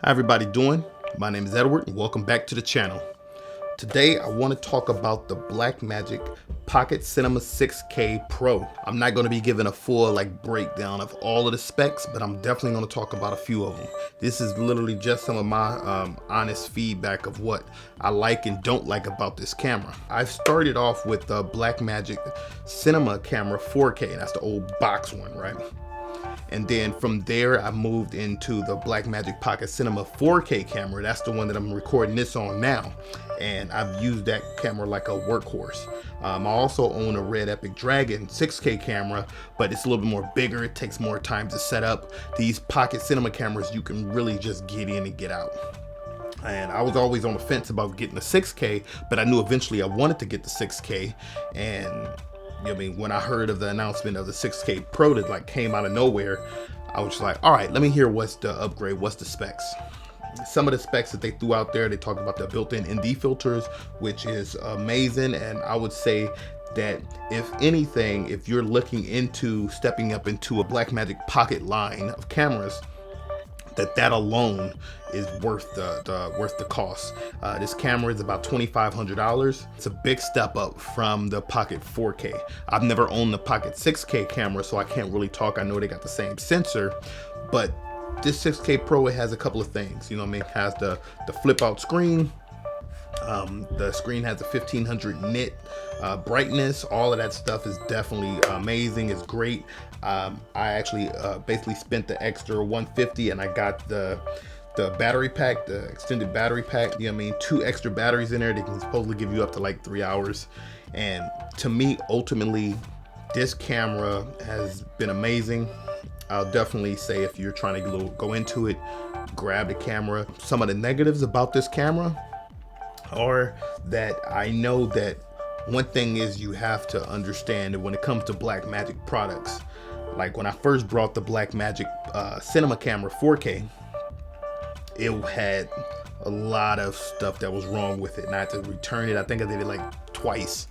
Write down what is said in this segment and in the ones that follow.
How everybody doing? My name is Edward and welcome back to the channel. Today I want to talk about the Blackmagic Pocket Cinema 6K Pro. I'm not going to be giving a full breakdown of all of the specs, but I'm definitely going to talk about a few of them. This is literally just some of my honest feedback of what I like and don't like about this camera. I started off with the Blackmagic Cinema Camera 4K. That's the old box one, right? And then from there, I moved into the Blackmagic Pocket Cinema 4K camera. That's the one that I'm recording this on now. And I've used that camera like a workhorse. I also own a Red Epic Dragon 6K camera, but it's a little bit more bigger. It takes more time to set up. These Pocket Cinema cameras, you can really just get in and get out. And I was always on the fence about getting the 6K, but I knew eventually I wanted to get the 6K. And when I heard of the announcement of the 6K Pro that came out of nowhere, I was just like, all right, let me hear what's the upgrade, what's the specs. Some of the specs that they threw out there, they talked about the built-in ND filters, which is amazing. And I would say that if anything, if you're looking into stepping up into a Blackmagic Pocket line of cameras, that alone is worth the cost. This camera is about $2,500. It's a big step up from the Pocket 4K. I've never owned the Pocket 6K camera, so I can't really talk. I know they got the same sensor, but this 6K Pro, it has a couple of things. It has the flip out screen. The screen has a 1500 nit brightness. All of that stuff is definitely amazing. It's great. I actually basically spent the extra $150 and I got the battery pack, the extended battery pack. 2 extra batteries in there. They can supposedly give you up to 3 hours. And to me, ultimately, this camera has been amazing. I'll definitely say if you're trying to go into it, grab the camera. Some of the negatives about this camera are that I know that one thing is you have to understand that when it comes to Blackmagic products, like when I first brought the Blackmagic Cinema Camera 4K, it had a lot of stuff that was wrong with it, and I had to return it. I think I did it twice,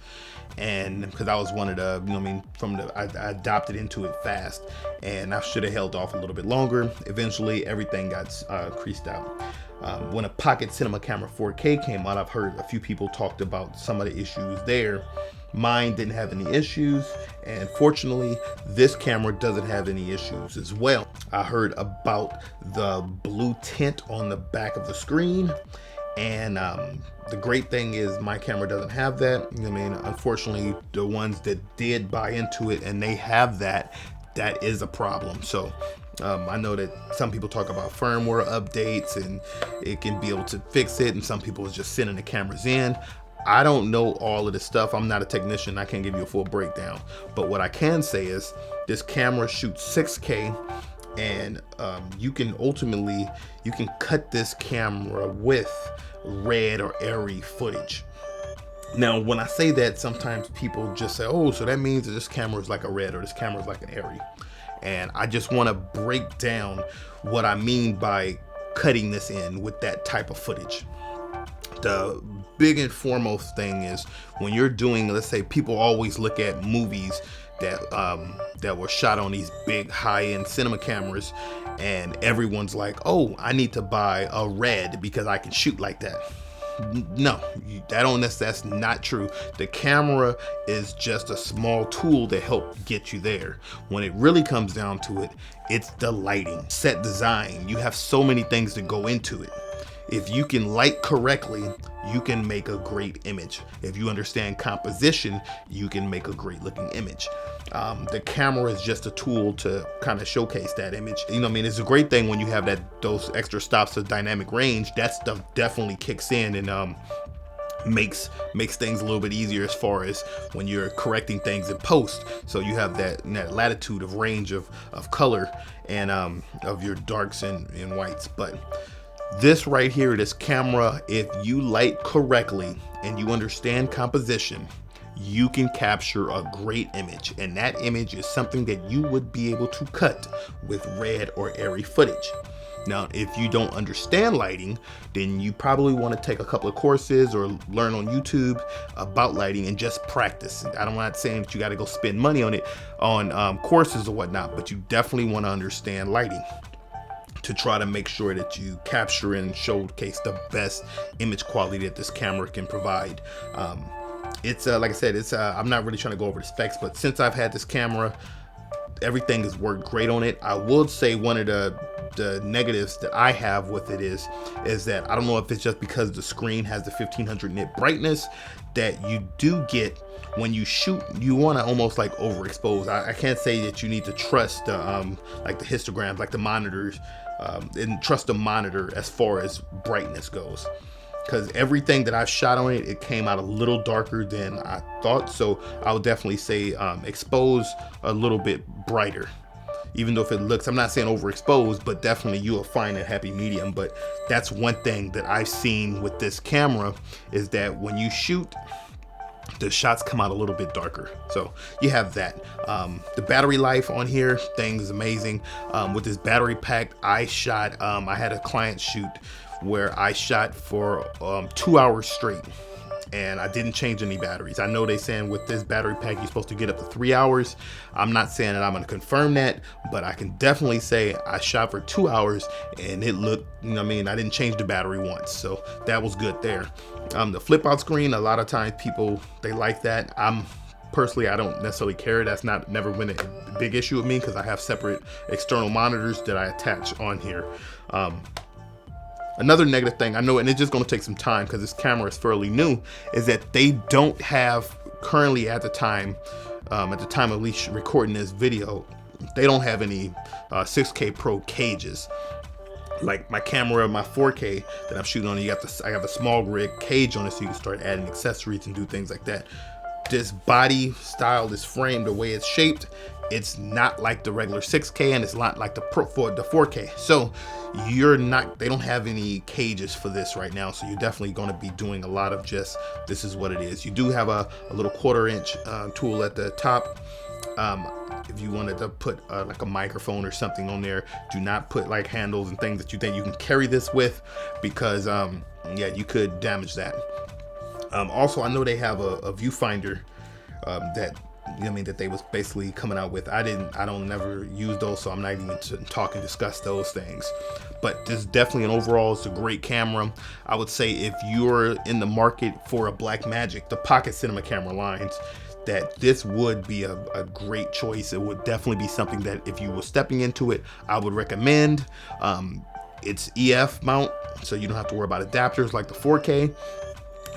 and because I was one of the, I adopted into it fast, and I should have held off a little bit longer. Eventually, everything got creased out. When a Pocket Cinema Camera 4K came out, I've heard a few people talked about some of the issues there. Mine didn't have any issues, and fortunately, this camera doesn't have any issues as well. I heard about the blue tint on the back of the screen, and the great thing is my camera doesn't have that. Unfortunately, the ones that did buy into it and they have that is a problem. So I know that some people talk about firmware updates and it can be able to fix it, and some people is just sending the cameras in. I don't know all of this stuff. I'm not a technician. I can't give you a full breakdown. But what I can say is this camera shoots 6K, and you can cut this camera with red or airy footage. Now, when I say that, sometimes people just say, oh, so that means that this camera is like a red or this camera is like an airy. And I just want to break down what I mean by cutting this in with that type of footage. The big and foremost thing is when you're doing, let's say, people always look at movies that were shot on these big high-end cinema cameras, and everyone's like, oh, I need to buy a red because I can shoot like that. No, that's not true. The camera is just a small tool to help get you there. When it really comes down to it, it's the lighting, set design. You have so many things to go into it. If you can light correctly, you can make a great image. If you understand composition, you can make a great looking image. The camera is just a tool to kind of showcase that image. It's a great thing when you have those extra stops of dynamic range. That stuff definitely kicks in and makes things a little bit easier as far as when you're correcting things in post. So you have that latitude of range of color and of your darks and whites. But this right here, this camera, if you light correctly and you understand composition, you can capture a great image, and that image is something that you would be able to cut with red or airy footage. Now, if you don't understand lighting, then you probably want to take a couple of courses or learn on YouTube about lighting and just practice. I'm not saying that you got to go spend money on it on courses or whatnot, but you definitely want to understand lighting. to try to make sure that you capture and showcase the best image quality that this camera can provide. It's like I said, it's I'm not really trying to go over the specs, but since I've had this camera, everything has worked great on it. I would say one of the negatives that I have with it is that I don't know if it's just because the screen has the 1500 nit brightness that you do get when you shoot. You want to almost like overexpose. I can't say that you need to trust the like the histograms, like the monitors, and trust the monitor as far as brightness goes, because everything that I shot on it, it came out a little darker than I thought. So I would definitely say expose a little bit brighter. Even though if it looks, I'm not saying overexposed, but definitely you will find a happy medium. But that's one thing that I've seen with this camera, is that when you shoot, the shots come out a little bit darker. So you have that. The battery life on here, thing's amazing. With this battery pack, I shot, I had a client shoot where I shot for 2 hours straight, and I didn't change any batteries. I know they saying with this battery pack you're supposed to get up to 3 hours. I'm not saying that I'm going to confirm that, but I can definitely say I shot for 2 hours and it looked, you know what I mean, I didn't change the battery once, so that was good there. The flip out screen, a lot of times people, they like that. Personally, I don't necessarily care. That's never been a big issue with me, because I have separate external monitors that I attach on here. Another negative thing I know, and it's just going to take some time because this camera is fairly new, is that they don't have currently at the time of least recording this video, they don't have any 6K Pro cages. Like my camera, my 4K that I'm shooting on, I have a small rig cage on it, so you can start adding accessories and do things like that. This body style, this frame, the way it's shaped, it's not like the regular 6K, and it's not like the 4K. So they don't have any cages for this right now. So you're definitely going to be doing a lot of just, this is what it is. You do have a little 1/4 inch tool at the top. If you wanted to put like a microphone or something on there, do not put like handles and things that you think you can carry this with, because yeah, you could damage that. Also, I know they have a viewfinder that, you know what I mean, that they was basically coming out with. I don't never use those, so I'm not even to talk and discuss those things. But this is definitely, an overall, it's a great camera. I would say if you're in the market for a Blackmagic, the Pocket Cinema camera lines, that this would be a great choice. It would definitely be something that if you were stepping into it, I would recommend. It's EF mount, so you don't have to worry about adapters like the 4K.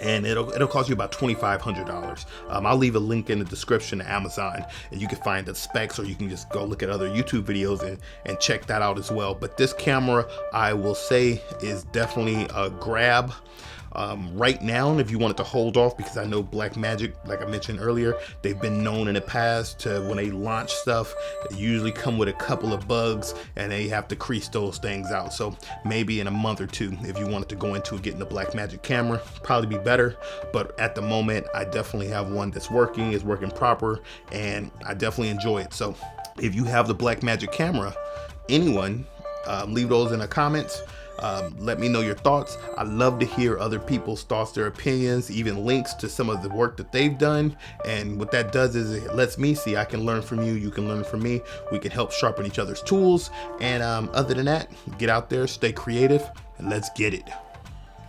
And it'll cost you about $2,500. I'll leave a link in the description to Amazon, and you can find the specs, or you can just go look at other YouTube videos and check that out as well. But this camera, I will say, is definitely a grab right now. And if you wanted to hold off, because I know Blackmagic, like I mentioned earlier, they've been known in the past to, when they launch stuff, they usually come with a couple of bugs and they have to crease those things out. So maybe in a month or two, if you wanted to go into getting the Blackmagic camera, probably be better. But at the moment, I definitely have one that's working, is working proper, and I definitely enjoy it. So if you have the Blackmagic camera, anyone, leave those in the comments. Let me know your thoughts. I love to hear other people's thoughts, their opinions, even links to some of the work that they've done. And what that does is it lets me see, I can learn from you, you can learn from me. We can help sharpen each other's tools. And other than that, get out there, stay creative, and let's get it.